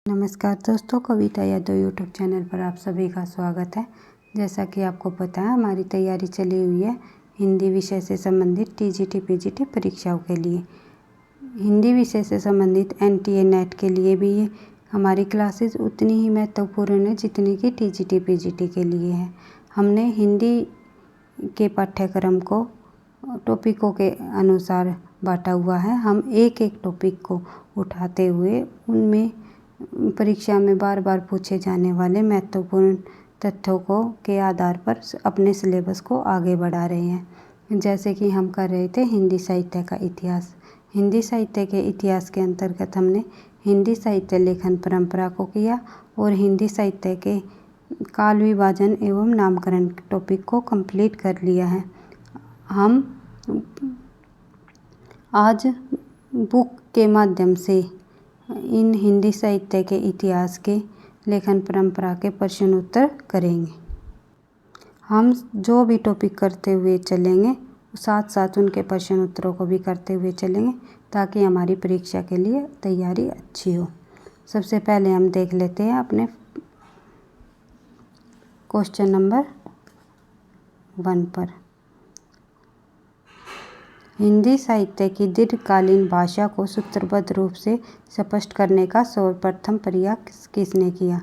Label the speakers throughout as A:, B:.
A: नमस्कार दोस्तों, कविता Yadav YouTube channel पर आप सभी का स्वागत है। जैसा कि आपको पता है, हमारी तैयारी चली हुई है हिंदी विषय से संबंधित टीजीटी पीजीटी परीक्षाओं के लिए। हिंदी विषय से संबंधित एनटीए नेट के लिए भी ये हमारी क्लासेस उतनी ही महत्वपूर्ण है जितनी कि टीजीटी पीजीटी के लिए है। हमने हिंदी के पाठ्यक्रम को टॉपिकों के अनुसार बांटा हुआ है। हम एक एक टॉपिक को उठाते हुए उनमें परीक्षा में बार बार पूछे जाने वाले महत्वपूर्ण तथ्यों को के आधार पर अपने सिलेबस को आगे बढ़ा रहे हैं। जैसे कि हम कर रहे थे हिंदी साहित्य का इतिहास। हिंदी साहित्य के इतिहास के अंतर्गत हमने हिंदी साहित्य लेखन परंपरा को किया और हिंदी साहित्य के काल विभाजन एवं नामकरण टॉपिक को कंप्लीट कर लिया है। हम आज बुक के माध्यम से इन हिंदी साहित्य के इतिहास के लेखन परंपरा के प्रश्न उत्तर करेंगे। हम जो भी टॉपिक करते हुए चलेंगे साथ साथ उनके प्रश्न उत्तरों को भी करते हुए चलेंगे ताकि हमारी परीक्षा के लिए तैयारी अच्छी हो। सबसे पहले हम देख लेते हैं अपने क्वेश्चन नंबर 1 पर। हिंदी साहित्य की दीर्घकालीन भाषा को सूत्रबद्ध रूप से स्पष्ट करने का सर्वप्रथम प्रयास किसने किया?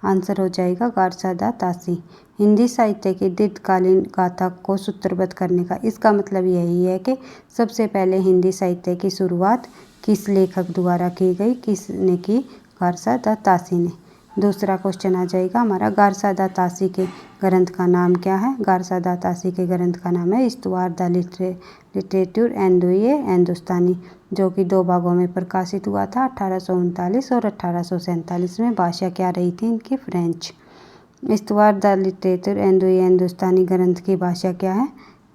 A: आंसर हो जाएगा गारसादा तासी। हिंदी साहित्य की दीर्घकालीन गाथा को सूत्रबद्ध करने का इसका मतलब यही है कि सबसे पहले हिंदी साहित्य की शुरुआत किस लेखक द्वारा की गई, किसने की? गारसादा तासी ने। दूसरा क्वेश्चन आ जाएगा हमारा, गारसादा तासी के ग्रंथ का नाम क्या है? गारसादा तासी के ग्रंथ का नाम है इस्तवार द लिटरेचर एंडोए हिंदुस्तानी, जो कि 2 भागों में प्रकाशित हुआ था 1839 और 1847 में। भाषा क्या रही थी इनकी? फ्रेंच। इस्तवार द लिटरेचर एंडोए हिंदुस्तानी ग्रंथ की भाषा क्या है?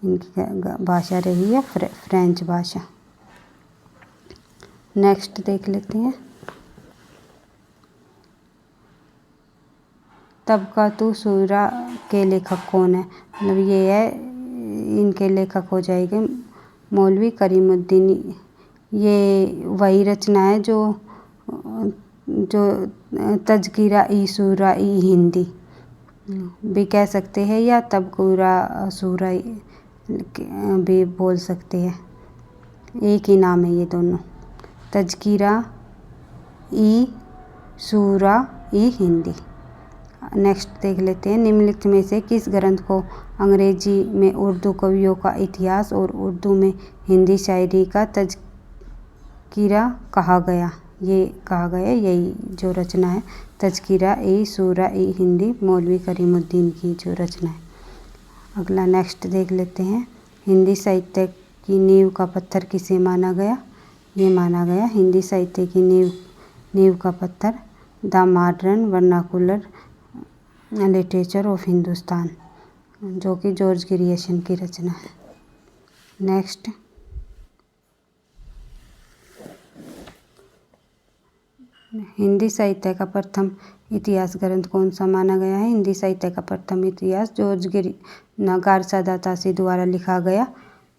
A: इनकी भाषा रही है फ्रेंच भाषा। नेक्स्ट देख लेते हैं, तब का तू सूरा के लेखक कौन है? मतलब ये है, इनके लेखक हो जाएंगे मौलवी करीमुद्दीन। ये वही रचना है जो तज़किरा ई सूरा ई हिंदी भी कह सकते हैं या तबकुरा सूरा भी बोल सकते हैं। एक ही नाम है ये दोनों, तज़किरा ई सूरा ई हिंदी। नेक्स्ट देख लेते हैं, निम्नलिखित में से किस ग्रंथ को अंग्रेजी में उर्दू कवियों का इतिहास और उर्दू में हिंदी शायरी का तज़किरा कहा गया? ये कहा गया, यही जो रचना है तज़किरा ई सूरा ई हिंदी, मौलवी करीमुद्दीन की जो रचना है। अगला नेक्स्ट देख लेते हैं, हिंदी साहित्य की नींव का पत्थर किसे माना गया? ये माना गया हिंदी साहित्य की नींव का पत्थर the modern vernacular literature of Hindustan, जो कि जॉर्ज ग्रियर्सन की रचना है। नेक्स्ट, हिंदी साहित्य का प्रथम इतिहास ग्रंथ कौन सा माना गया है? हिंदी साहित्य का प्रथम इतिहास गारसादा तासी द्वारा लिखा गया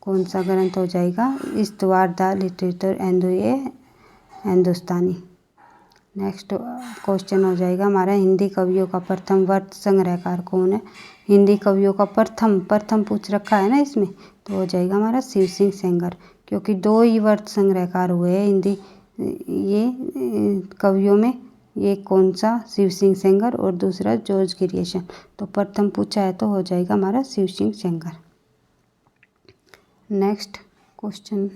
A: कौन सा ग्रंथ हो जाएगा? इस्तवार द लिटरेचर एंडोए हिंदुस्तानी। नेक्स्ट क्वेश्चन हो जाएगा हमारा, हिंदी कवियों का प्रथम वर्त संग्रहकार कौन है? हिंदी कवियों का प्रथम पूछ रखा है ना इसमें, तो हो जाएगा हमारा शिव सिंह सेंगर, क्योंकि 2 ही वर्त संग्रहकार हुए हैं हिंदी ये कवियों में। एक कौन सा? शिव सिंह सेंगर और दूसरा जॉर्ज ग्रियर्सन। तो प्रथम पूछा है तो हो जाएगा हमारा शिव सिंह सेंगर। नेक्स्ट क्वेश्चन,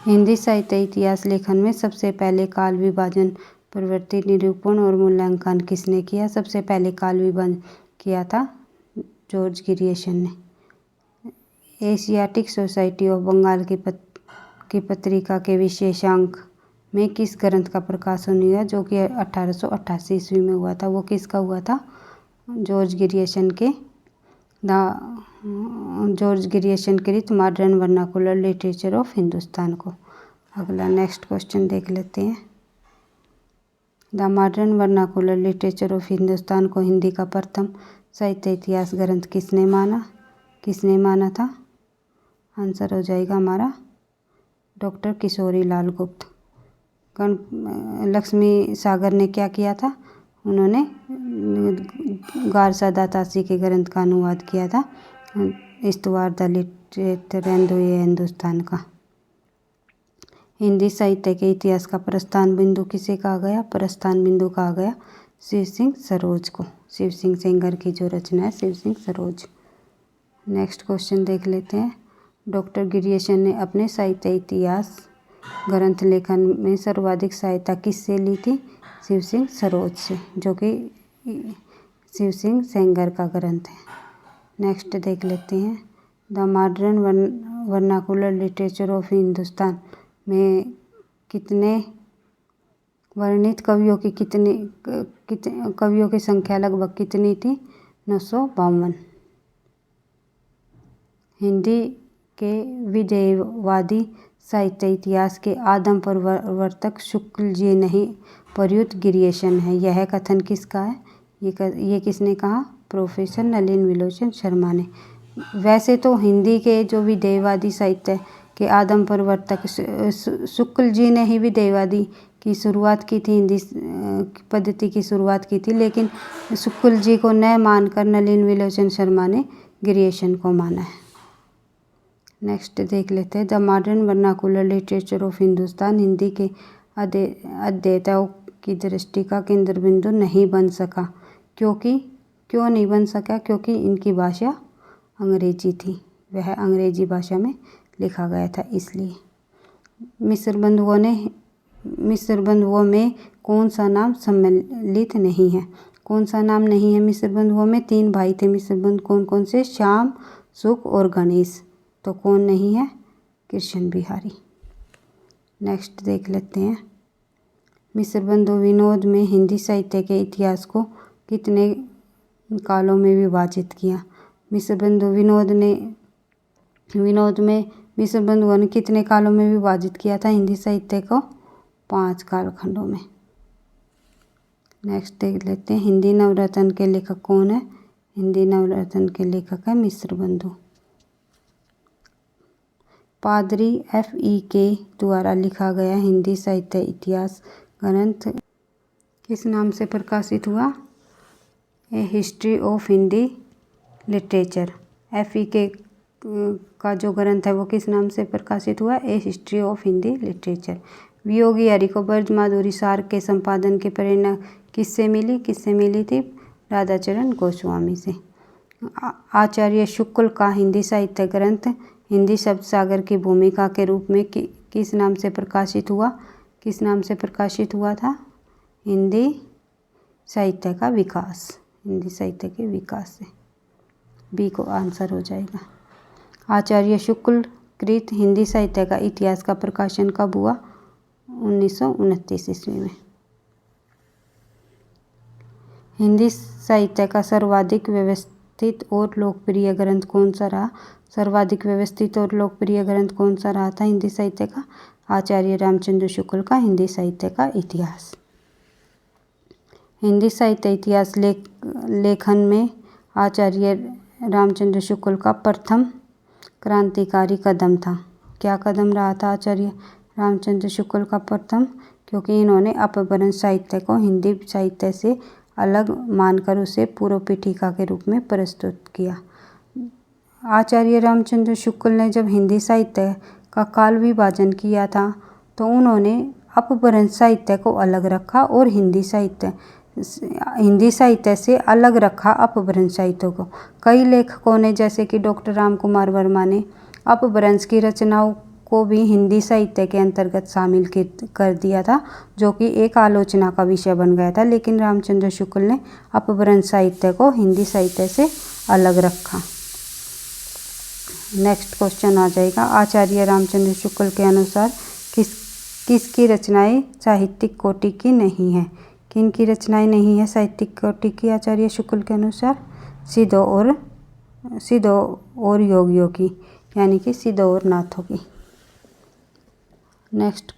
A: हिंदी साहित्य इतिहास लेखन में सबसे पहले काल विभाजन, प्रवृत्ति निरूपण और मूल्यांकन किसने किया? सबसे पहले काल विभाजन किया था जॉर्ज ग्रियर्सन ने। एशियाटिक सोसाइटी ऑफ बंगाल की पत्रिका के विशेषांक में किस ग्रंथ का प्रकाशन हुआ जो कि 1888 ईस्वी में हुआ था? वो किसका हुआ था? जॉर्ज ग्रियर्सन के जॉर्ज ग्रियर्सन कृत modern vernacular literature of Hindustan को। अगला नेक्स्ट क्वेश्चन देख लेते हैं, the modern vernacular literature of Hindustan को हिंदी का प्रथम साहित्य इतिहास ग्रंथ किसने माना था? आंसर हो जाएगा हमारा डॉक्टर किशोरी लाल गुप्त। लक्ष्मी सागर ने क्या किया था? उन्होंने गारसा दातासी के ग्रंथ का अनुवाद किया था, इस्तवार द लिटरेचर एंड हिंदुस्तान का। हिंदी साहित्य के इतिहास का प्रस्थान बिंदु किसे कहा गया? प्रस्थान बिंदु कहा गया शिव सिंह सरोज को। शिव सिंह सेंगर की जो रचना है शिव सिंह सरोज। नेक्स्ट क्वेश्चन देख लेते हैं। डॉक्टर गिरियसन ने अपने साहित्य इतिहास ग्रंथ लेखन में सर्वाधिक सहायता किससे ली थी? शिव सिंह सरोज से, जो कि शिव सिंह सेंगर का ग्रंथ है। नेक्स्ट देख लेते हैं। The modern vernacular literature of Hindustan में कितने वर्णित कवियों की संख्या लगभग कितनी थी? 952। हिंदी के विधेयवादी साहित्य इतिहास के आदम प्रवर्तक शुक्ल जी नहीं प्रयुक्त गिरियसन है। यह कथन किसका है? ये किसने कहा? प्रोफेसर नलिन विलोचन शर्मा ने। वैसे तो हिंदी के जो विधेयवादी साहित्य के आदम प्रवर्तक शुक्ल जी ने ही विधेयवादी की शुरुआत की थी, हिंदी पद्धति की शुरुआत की थी, लेकिन शुक्ल जी को न मानकर नलिन विलोचन शर्मा ने गिरियसन को माना है। नेक्स्ट देख लेते हैं। The modern vernacular literature of Hindustan Hindi के अध्येताओं की दृष्टि का केंद्र बिंदु नहीं बन सका। क्यों नहीं बन सका? क्योंकि इनकी भाषा अंग्रेजी थी, वह अंग्रेजी भाषा में लिखा गया था, इसलिए। मिस्र बंधुओं में कौन सा नाम सम्मिलित नहीं है? कौन सा नाम नहीं है मिस्र बंधुओं में? 3 भाई थे मिस्र बंधु। कौन कौन से? श्याम, सुख और गणेश। तो कौन नहीं है? कृष्ण बिहारी। नेक्स्ट देख लेते हैं। मिस्र बंधु विनोद में हिंदी साहित्य के इतिहास को कितने कालों में विभाजित किया? मिस्र बंधु विनोद में मिस्र बंधुओं ने कितने कालों में विभाजित किया था हिंदी साहित्य को? 5 कालखंडों में। नेक्स्ट देख लेते हैं। हिंदी नवरत्न के लेखक कौन है? हिंदी नवरत्न के लेखक है मिस्र बंधु। पादरी F.E. के द्वारा लिखा गया हिंदी साहित्य इतिहास ग्रंथ किस नाम से प्रकाशित हुआ? A history of Hindi literature. F.E. के का जो ग्रंथ है वो किस नाम से प्रकाशित हुआ? A history of Hindi literature. Viyogi Hari को ब्रज माधुरी सार के संपादन की प्रेरणा किससे मिली थी? राधाचरण गोस्वामी से। आचार्य शुक्ल का हिंदी साहित्य ग्रंथ हिंदी शब्द सागर की भूमिका के रूप में किस नाम से प्रकाशित हुआ? किस नाम से प्रकाशित हुआ था? हिंदी साहित्य का विकास। हिंदी साहित्य के विकास से। बी को आंसर हो जाएगा। आचार्य शुक्ल कृत हिंदी साहित्य का इतिहास का प्रकाशन कब हुआ? 1929 ईस्वी में। हिंदी साहित्य का सर्वाधिक व्यवस्थित और लोकप्रिय ग्रंथ कौन सा रहा? सर्वाधिक व्यवस्थित और लोकप्रिय ग्रंथ कौन सा रहा था हिंदी साहित्य का? आचार्य रामचंद्र शुक्ल का हिंदी साहित्य का इतिहास। हिंदी साहित्य इतिहास लेखन में आचार्य रामचंद्र शुक्ल का प्रथम क्रांतिकारी कदम था। क्या कदम रहा था आचार्य रामचंद्र शुक्ल का प्रथम? क्योंकि इन्होंने अपभ्रंश साहित्य को हिंदी साहित्य से अलग मानकर उसे पूर्व पीठिका के रूप में प्रस्तुत किया। आचार्य रामचंद्र शुक्ल ने जब हिंदी साहित्य का काल विभाजन किया था तो उन्होंने अपभ्रंश साहित्य को अलग रखा और हिंदी साहित्य से अलग रखा अपभ्रंश साहित्य को। कई लेखकों ने जैसे कि डॉक्टर राम कुमार वर्मा ने अपभ्रंश की रचनाओं को भी हिंदी साहित्य के अंतर्गत शामिल कर दिया था, जो कि एक आलोचना का विषय बन गया था, लेकिन रामचंद्र शुक्ल ने अपभ्रंश साहित्य को हिंदी साहित्य से अलग रखा। नेक्स्ट क्वेश्चन आ जाएगा। आचार्य रामचंद्र शुक्ल के अनुसार किसकी रचनाएं साहित्यिक कोटि की नहीं है? किन की रचनाएं नहीं है साहित्यिक कोटि की आचार्य शुक्ल के अनुसार? सिद्धों और योगियों की, यानी कि सिद्धों और नाथों की। नेक्स्ट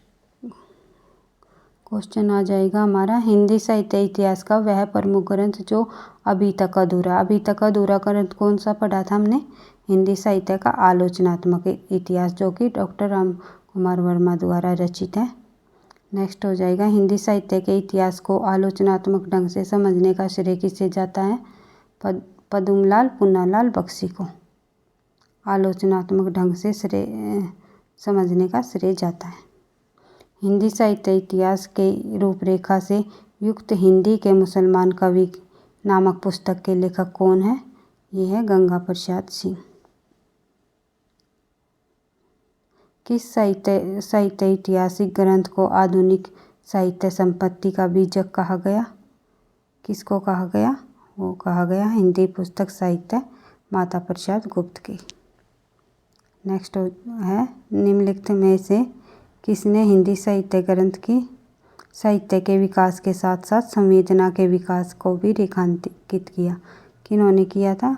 A: क्वेश्चन आ जाएगा हमारा। हिंदी साहित्य इतिहास का वह प्रमुख ग्रंथ जो अभी तक अधूरा ग्रंथ कौन सा पढ़ा था हमने? हिंदी साहित्य का आलोचनात्मक इतिहास, जो कि डॉक्टर राम कुमार वर्मा द्वारा रचित है। नेक्स्ट हो जाएगा हिंदी साहित्य के इतिहास को आलोचनात्मक ढंग से समझने का श्रेय किसे जाता है? पद्मलाल पुन्नालाल बख्शी को आलोचनात्मक ढंग से समझने का श्रेय जाता है। हिंदी साहित्य इतिहास के रूपरेखा से युक्त हिंदी के मुसलमान कवि नामक पुस्तक के लेखक कौन है? ये है गंगा प्रसाद सिंह। किस साहित्य ऐतिहासिक ग्रंथ को आधुनिक साहित्य संपत्ति का बीजक कहा गया? किसको कहा गया? वो कहा गया हिंदी पुस्तक साहित्य माता प्रसाद गुप्त की। नेक्स्ट है निम्नलिखित में से किसने हिंदी साहित्य ग्रंथ की साहित्य के विकास के साथ साथ संवेदना के विकास को भी रेखांकित किया? किन्होंने किया था?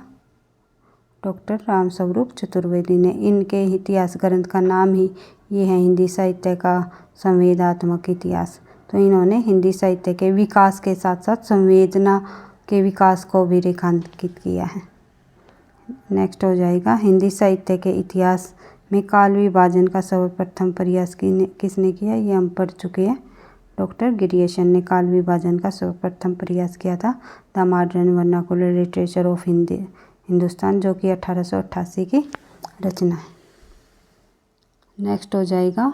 A: डॉक्टर रामस्वरूप चतुर्वेदी ने। इनके इतिहास ग्रंथ का नाम ही ये है हिंदी साहित्य का संवेदनात्मक इतिहास। तो इन्होंने हिंदी साहित्य के विकास के साथ साथ संवेदना के विकास को भी रेखांकित किया है। नेक्स्ट हो जाएगा हिंदी साहित्य के इतिहास में काल विभाजन का सर्वप्रथम प्रयास किसने किया? ये हम पढ़ चुके हैं। डॉक्टर गिरियसन ने काल विभाजन का सर्वप्रथम प्रयास किया था। The modern vernacular literature of Hindustan, जो कि 1888 की रचना है। नेक्स्ट हो जाएगा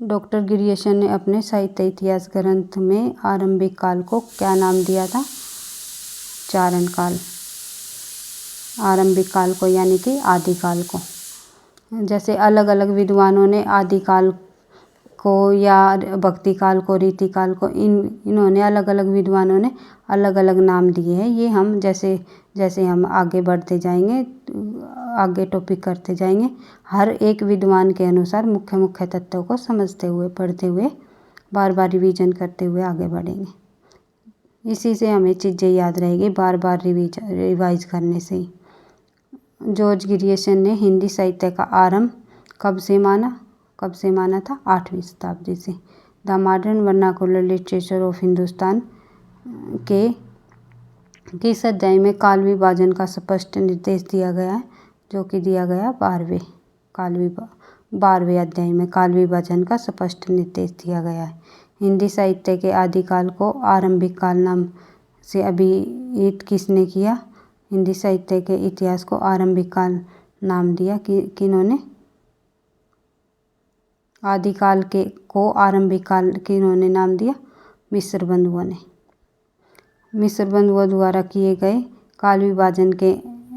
A: डॉक्टर गिरियसन ने अपने साहित्य इतिहास ग्रंथ में आरंभिक काल को क्या नाम दिया था? चारण काल। आरंभिक काल को यानी कि आदिकाल को। जैसे अलग अलग विद्वानों ने आदिकाल को या भक्ति काल को, रीति काल को, इन्होंने अलग अलग विद्वानों ने अलग अलग नाम दिए हैं। ये हम जैसे जैसे हम आगे बढ़ते जाएंगे, आगे टॉपिक करते जाएंगे, हर एक विद्वान के अनुसार मुख्य मुख्य तत्वों को समझते हुए, पढ़ते हुए, बार बार रिवीजन करते हुए आगे बढ़ेंगे। इसी से हमें चीज़ें याद रहेगी, बार बार रिवाइज करने से ही। जॉर्ज गिरियसन ने हिंदी साहित्य का आरंभ कब से माना था? 8वीं शताब्दी से। The modern vernacular literature of Hindustan के किस अध्याय में काल विभाजन का स्पष्ट निर्देश दिया गया है? जो कि दिया गया 12वें अध्याय में काल विभाजन का स्पष्ट निर्देश दिया गया है। हिंदी साहित्य के आदिकाल को आरंभिक काल नाम से अभिहित किसने किया? हिंदी साहित्य के इतिहास को आरंभिक काल नाम दिया किन्होंने? आदिकाल को आरंभिक काल किन्होंने नाम दिया? मिस्र बंधुओं ने। मिस्र बंधुओं द्वारा किए गए काल विभाजन के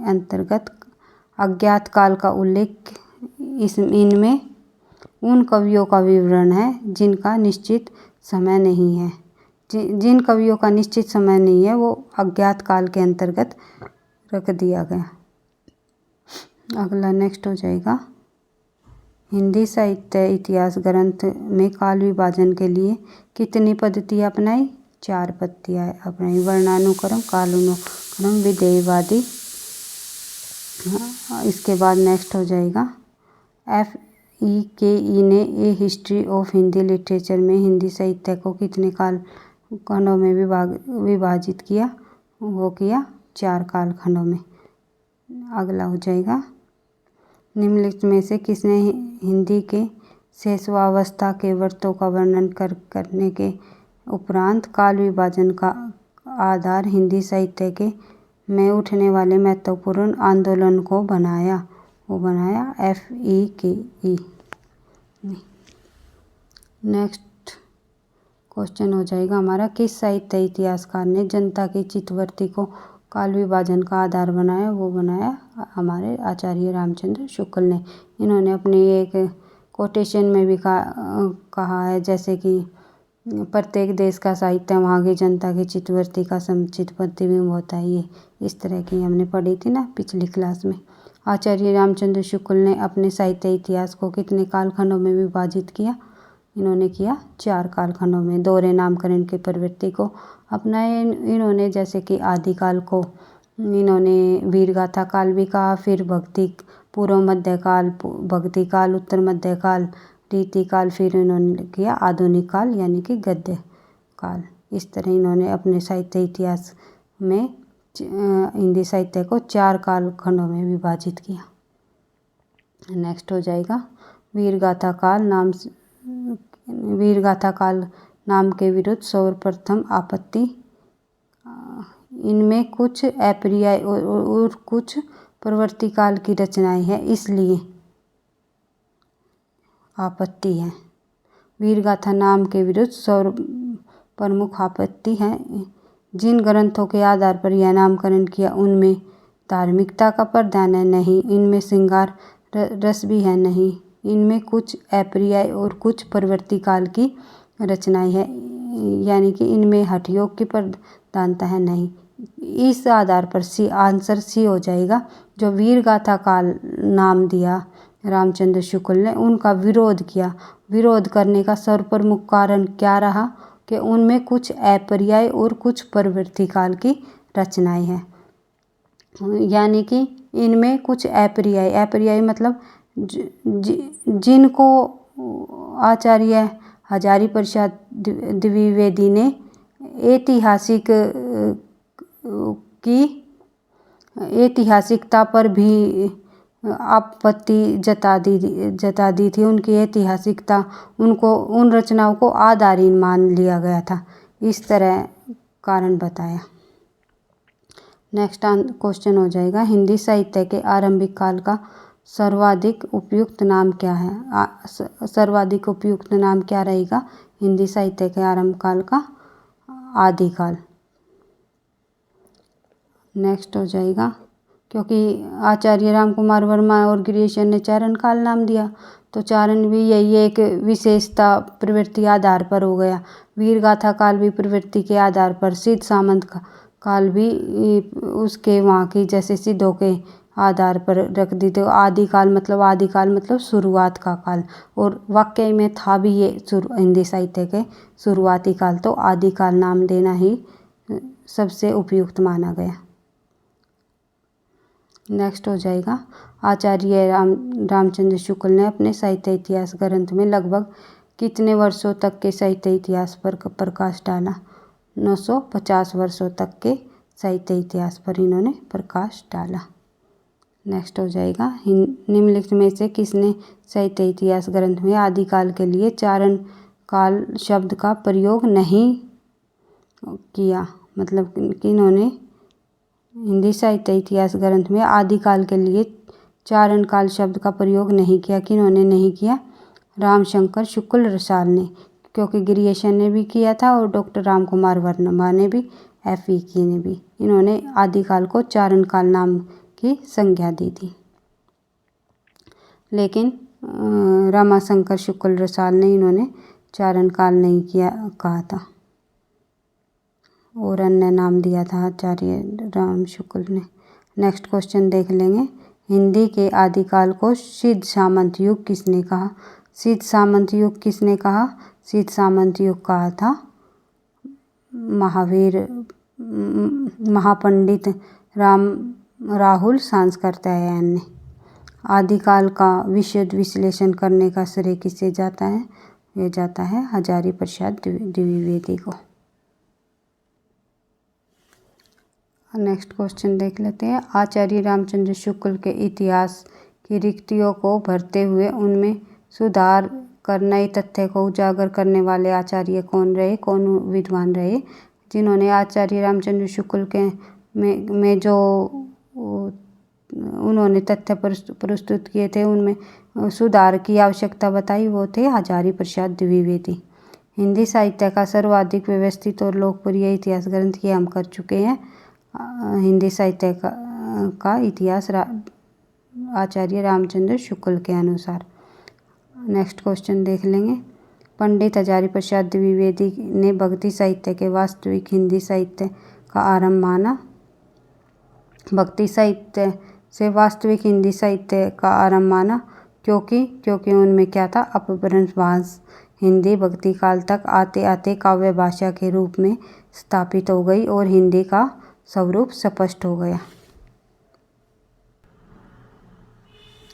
A: अंतर्गत अज्ञात काल का उल्लेख इनमें उन कवियों का विवरण है जिनका निश्चित समय नहीं है। जिन कवियों का निश्चित समय नहीं है वो अज्ञात काल के अंतर्गत रख दिया गया। अगला नेक्स्ट हो जाएगा हिंदी साहित्य इतिहास ग्रंथ में काल विभाजन के लिए कितनी पद्धतियाँ अपनाई? 4 पद्धतियाँ अपनाई। वर्णानुक्रम, कालानुक्रम, विधेयवादी। इसके बाद नेक्स्ट हो जाएगा FEKE ने ए हिस्ट्री ऑफ हिंदी लिटरेचर में हिंदी साहित्य को कितने काल खंडों में विभाजित किया? वो किया 4 काल खंडों में। अगला हो जाएगा निम्नलिखित में से किसने हिंदी के शेषवावस्था के व्रतों का वर्णन करने के उपरांत काल विभाजन का आधार हिंदी साहित्य के में उठने वाले महत्वपूर्ण आंदोलन को बनाया? वो बनाया FEKE। नेक्स्ट क्वेश्चन हो जाएगा हमारा किस साहित्य इतिहासकार ने जनता की चित्तवृत्ति को काल विभाजन का आधार बनाया? वो बनाया हमारे आचार्य रामचंद्र शुक्ल ने। इन्होंने अपनी एक कोटेशन में भी कहा है जैसे कि प्रत्येक देश का साहित्य वहाँ की जनता की चित्तवृत्ति का समुचित प्रतिबिंब होता है। ये इस तरह की हमने पढ़ी थी ना पिछली क्लास में। आचार्य रामचंद्र शुक्ल ने अपने साहित्य इतिहास को कितने कालखंडों में विभाजित किया? इन्होंने किया 4 कालखंडों में। दोहरे नामकरण की प्रवृत्ति को अपनाए इन्होंने, जैसे कि आदिकाल को इन्होंने वीरगाथा काल भी कहा, फिर भक्ति पूर्व मध्यकाल, भक्ति काल, उत्तर मध्यकाल, रीति काल, फिर इन्होंने किया आधुनिक काल यानी कि गद्य काल। इस तरह इन्होंने अपने साहित्य इतिहास में हिंदी साहित्य को 4 कालखंडों में विभाजित किया। नेक्स्ट हो जाएगा वीरगाथा काल नाम के विरुद्ध सर्वप्रथम आपत्ति। इनमें कुछ अपर्याय और कुछ प्रवर्ती काल की रचनाएं हैं, इसलिए आपत्ति है। वीरगाथा नाम के विरुद्ध सर्व प्रमुख आपत्ति है। जिन ग्रंथों के आधार पर यह नामकरण किया उनमें धार्मिकता का प्रावधान है नहीं, इनमें श्रृंगार रस भी है नहीं, इनमें कुछ अपर्याय और कुछ प्रवर्ती काल की रचनाएं है, यानी कि इनमें हठ योग की प्रधानता है नहीं। इस आधार पर आंसर सी हो जाएगा। जो वीरगाथा काल नाम दिया रामचंद्र शुक्ल ने, उनका विरोध किया। विरोध करने का सर्वप्रमुख कारण क्या रहा कि उनमें कुछ अपर्याय और कुछ प्रवर्ती काल की रचनाएं हैं, यानी कि इनमें कुछ अपर्याय मतलब जिनको आचार्य हजारी प्रसाद द्विवेदी ने ऐतिहासिकता पर भी आपत्ति जता दी थी। उनकी ऐतिहासिकता, उनको उन रचनाओं को आधारहीन मान लिया गया था, इस तरह कारण बताया। नेक्स्ट क्वेश्चन हो जाएगा, हिंदी साहित्य के आरंभिक काल का सर्वाधिक उपयुक्त नाम क्या है? सर्वाधिक उपयुक्त नाम क्या रहेगा हिंदी साहित्य के आरंभ काल का? आदिकाल। नेक्स्ट हो जाएगा, क्योंकि आचार्य रामकुमार वर्मा और गिरीशन ने चारण काल नाम दिया, तो चारण भी यही एक विशेषता प्रवृत्ति आधार पर हो गया। वीरगाथा काल भी प्रवृत्ति के आधार पर, सिद्ध सामंत काल भी उसके वहाँ की जैसे सिद्धों के आधार पर रख दी। तो आदिकाल मतलब शुरुआत का काल, और वाकई में था भी ये हिंदी साहित्य के शुरुआती काल, तो आदिकाल नाम देना ही सबसे उपयुक्त माना गया। नेक्स्ट हो जाएगा, आचार्य रामचंद्र शुक्ल ने अपने साहित्य इतिहास ग्रंथ में लगभग कितने वर्षों तक के साहित्य इतिहास पर प्रकाश डाला? 950 वर्षों तक के साहित्य इतिहास पर इन्होंने प्रकाश डाला। नेक्स्ट हो जाएगा, निम्नलिखित में से किसने साहित्य इतिहास ग्रंथ में आदिकाल के लिए चारण काल शब्द का प्रयोग नहीं किया? मतलब कि इन्होंने हिंदी साहित्य इतिहास ग्रंथ में आदिकाल के लिए चारण काल शब्द का प्रयोग नहीं किया। किन्होंने नहीं किया? रामशंकर शुक्ल रसाल ने, क्योंकि गिरीशन ने भी किया था और डॉक्टर रामकुमार वर्मा ने भी, FE ने भी, इन्होंने आदिकाल को चारण काल नाम की संज्ञा दी थी। लेकिन रामाशंकर शुक्ल रसाल ने इन्होंने चारण काल नहीं किया कहा था, और अन्य नाम दिया था आचार्य राम शुक्ल ने। नेक्स्ट क्वेश्चन देख लेंगे, हिंदी के आदिकाल को सिद्ध सामंत युग किसने कहा? सिद्ध सामंत युग किसने कहा? सिद्ध सामंत युग कहा था महापंडित राहुल सांस्कृत्यायन ने। आदिकाल का विशद विश्लेषण करने का श्रेय किसे जाता है? ये जाता है हजारी प्रसाद द्विवेदी को। नेक्स्ट क्वेश्चन देख लेते हैं, आचार्य रामचंद्र शुक्ल के इतिहास की रिक्तियों को भरते हुए उनमें सुधार कर नए तथ्य को उजागर करने वाले आचार्य कौन रहे, कौन विद्वान रहे? जिन्होंने आचार्य रामचंद्र शुक्ल के में जो उन्होंने तथ्य प्रस्तुत किए थे, उनमें सुधार की आवश्यकता बताई, वो थे हजारी प्रसाद द्विवेदी। हिंदी साहित्य का सर्वाधिक व्यवस्थित और लोकप्रिय इतिहास ग्रंथ की हम कर चुके हैं, हिंदी साहित्य का इतिहास आचार्य रामचंद्र शुक्ल के अनुसार। नेक्स्ट क्वेश्चन देख लेंगे, पंडित हजारी प्रसाद द्विवेदी ने भक्ति साहित्य के वास्तविक हिंदी साहित्य का आरंभ माना। भक्ति साहित्य से वास्तविक हिंदी साहित्य का आरंभ माना क्योंकि उनमें क्या था? अपभ्रंश हिंदी भक्ति काल तक आते आते काव्य भाषा के रूप में स्थापित हो गई और हिंदी का स्वरूप स्पष्ट हो गया।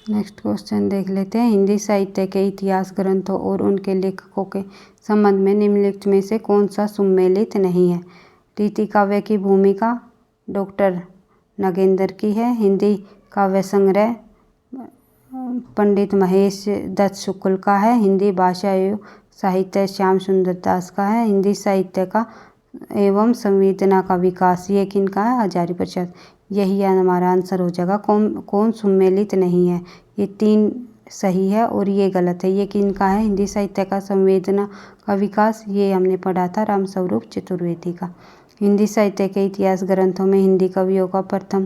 A: नेक्स्ट क्वेश्चन देख लेते हैं, हिंदी साहित्य के इतिहास ग्रंथों और उनके लेखकों के संबंध में निम्नलिखित में से कौन सा सुमेलित नहीं है? रीति काव्य की भूमिका डॉक्टर नागेंद्र की है। हिंदी काव्य संग्रह पंडित महेश दत्त शुक्ल का है। हिंदी भाषा एवं साहित्य श्याम सुंदर दास का है। हिंदी साहित्य का एवं संवेदना का विकास ये किनका है? हजारीप्रसाद। यही हमारा आंसर हो जाएगा। कौन सम्मिलित नहीं है? ये 3 सही है और ये गलत है। ये किनका है? हिंदी साहित्य का संवेदना का विकास, ये हमने पढ़ा था रामस्वरूप चतुर्वेदी का। हिंदी साहित्य के इतिहास ग्रंथों में हिंदी कवियों का प्रथम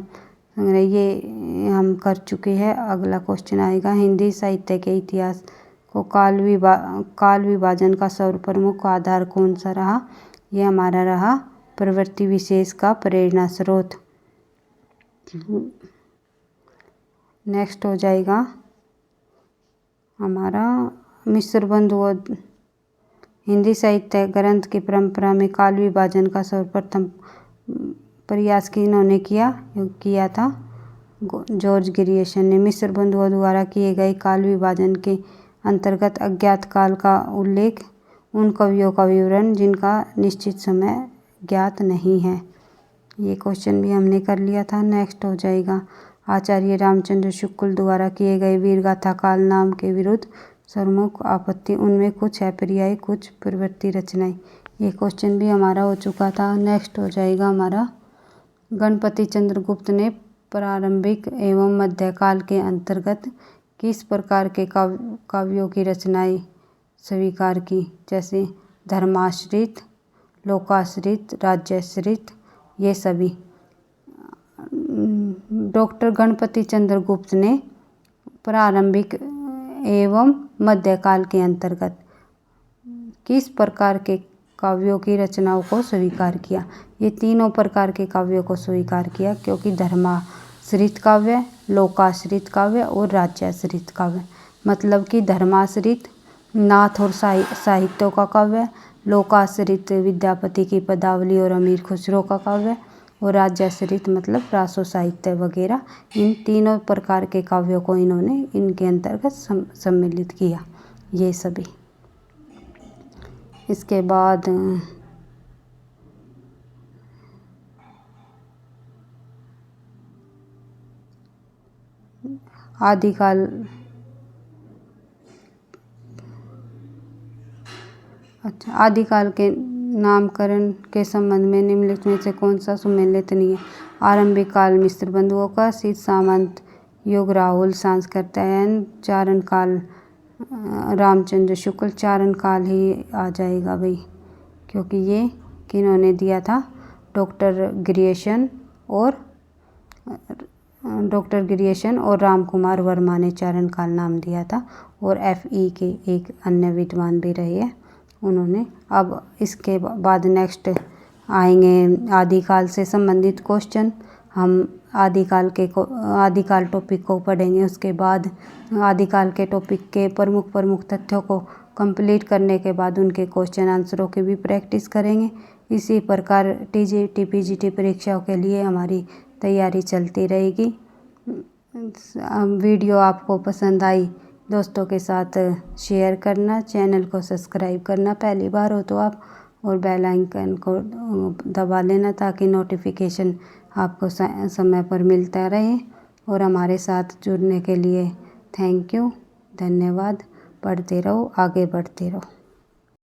A: संग्रह, ये हम कर चुके हैं। अगला क्वेश्चन आएगा, हिंदी साहित्य के इतिहास को काल विभाजन का सर्वप्रमुख आधार कौन सा रहा? ये हमारा रहा प्रवृत्ति विशेष का प्रेरणा स्रोत। नेक्स्ट हो जाएगा हमारा मिश्र बंधुओं। हिंदी साहित्य ग्रंथ की परंपरा में काल विभाजन का सर्वप्रथम प्रयास किन्होंने किया था? जॉर्ज ग्रियर्सन ने। मिश्र बंधुओं द्वारा किए गए काल विभाजन के अंतर्गत अज्ञात काल का उल्लेख उन कवियों का विवरण जिनका निश्चित समय ज्ञात नहीं है। ये क्वेश्चन भी हमने कर लिया था। नेक्स्ट हो जाएगा आचार्य रामचंद्र शुक्ल द्वारा किए गए वीरगाथा काल नाम के विरुद्ध सर्वमुख आपत्ति, उनमें कुछ है पर्याय कुछ प्रवृत्ति रचनाएं। ये क्वेश्चन भी हमारा हो चुका था। नेक्स्ट हो जाएगा हमारा गणपति चंद्रगुप्त ने प्रारंभिक एवं मध्यकाल के अंतर्गत किस प्रकार के काव्यों की रचनाएं स्वीकार की? जैसे धर्माश्रित, लोकाश्रित, राज्याश्रित, ये सभी। डॉक्टर गणपति चंद्रगुप्त ने प्रारंभिक एवं मध्यकाल के अंतर्गत किस प्रकार के काव्यों की रचनाओं को स्वीकार किया? ये तीनों प्रकार के काव्यों को स्वीकार किया, क्योंकि धर्माश्रित काव्य, लोकाश्रित काव्य और राज्याश्रित काव्य। मतलब कि धर्माश्रित नाथ और साहित्यों का काव्य, लोकाश्रित विद्यापति की पदावली और अमीर खुसरो का काव्य, और राज्याश्रित मतलब रासो साहित्य वगैरह। इन तीनों प्रकार के काव्यों को इन्होंने इनके अंतर्गत सम्मिलित किया, ये सभी। इसके बाद आदिकाल के नामकरण के संबंध में निम्नलिखित में से कौन सा सुमेलित नहीं है? आरंभिक काल मिश्र बंधुओं का, शीत सामंत युग राहुल सांस्कृत्यायन, चारण काल रामचंद्र शुक्ल। चारण काल ही आ जाएगा भाई, क्योंकि ये किन्होंने दिया था? डॉक्टर ग्रियर्सन और रामकुमार वर्मा ने चारण काल नाम दिया था, और FE के एक अन्य विद्वान भी रहे हैं उन्होंने। अब इसके बाद नेक्स्ट आएंगे आदिकाल से संबंधित क्वेश्चन। हम आदिकाल टॉपिक को पढ़ेंगे। उसके बाद आदिकाल के टॉपिक के प्रमुख तथ्यों को कंप्लीट करने के बाद उनके क्वेश्चन आंसरों की भी प्रैक्टिस करेंगे। इसी प्रकार TGT PGT परीक्षाओं के लिए हमारी तैयारी चलती रहेगी। वीडियो आपको पसंद आई दोस्तों के साथ शेयर करना, चैनल को सब्सक्राइब करना पहली बार हो तो आप, और बेल आइकन को दबा लेना ताकि नोटिफिकेशन आपको समय पर मिलता रहे। और हमारे साथ जुड़ने के लिए थैंक यू, धन्यवाद। पढ़ते रहो, आगे बढ़ते रहो।